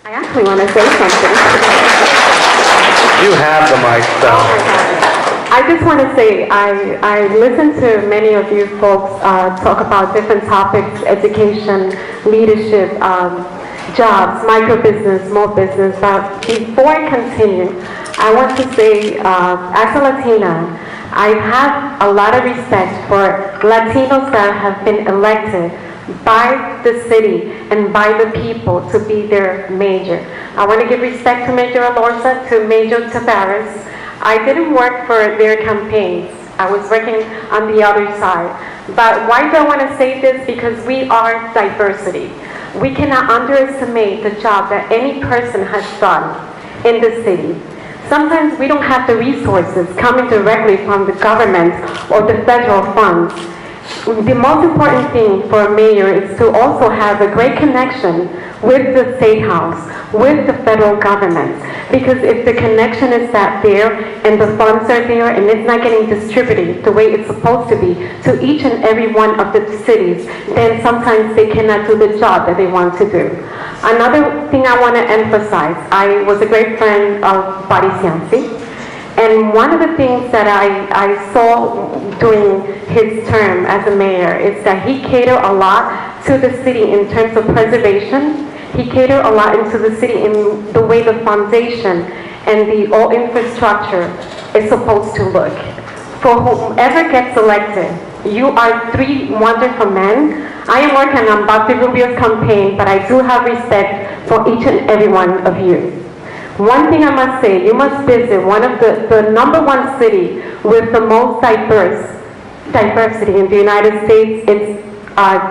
I actually want to say something. You have the mic, so. Oh my God. I just want to say, I listened to many of you folks talk about different topics, education, leadership, jobs, micro business, small business. But before I continue, I want to say, as a Latina, I have a lot of respect for Latinos that have been elected by the city and by the people to be their mayor. I want to give respect to Mayor Elorza, to Mayor Tavares. I didn't work for their campaigns. I was working on the other side. But why do I want to say this? Because we are diversity. We cannot underestimate the job that any person has done in the city. Sometimes we don't have the resources coming directly from the government or the federal funds. The most important thing for a mayor is to also have a great connection with the state house, with the federal government. Because if the connection is not there and the funds are there and it's not getting distributed the way it's supposed to be to each and every one of the cities, then sometimes they cannot do the job that they want to do. Another thing I want to emphasize, I was a great friend of Buddy Cianci. And one of the things that I saw during his term as a mayor is that he catered a lot to the city in terms of preservation. He catered a lot into the city in the way the foundation and the all infrastructure is supposed to look. For whoever gets elected, you are three wonderful men. I am working on Bobby Rubio's campaign, but I do have respect for each and every one of you. One thing I must say, you must visit one of the #1 city with the most diversity in the United States. It's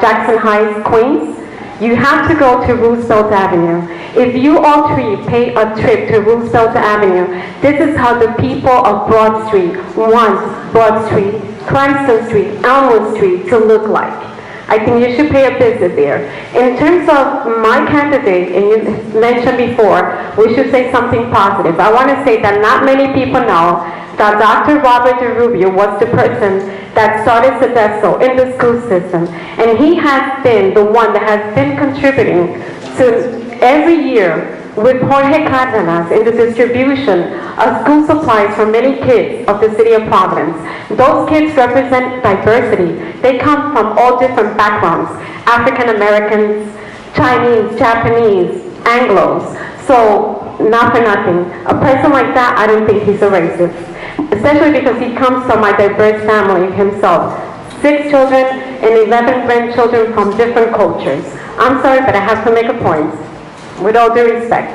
Jackson Heights, Queens. You have to go to Roosevelt Avenue. If you all three pay a trip to Roosevelt Avenue, this is how the people of Broad Street want Broad Street, Cranston Street, Elmwood Street to look like. I think you should pay a visit there. In terms of my candidate, and you mentioned before, we should say something positive. I want to say that not many people know that Dr. Robert DeRubio was the person that started Sedeso in the school system. And he has been the one that has been contributing to every year with Jorge Cardenas in the distribution of school supplies for many kids of the city of Providence. Those kids represent diversity. They come from all different backgrounds, African Americans, Chinese, Japanese, Anglos. So, not for nothing. A person like that, I don't think he's a racist. Especially because he comes from a diverse family himself. 6 children and 11 grandchildren from different cultures. I'm sorry, but I have to make a point. With all due respect.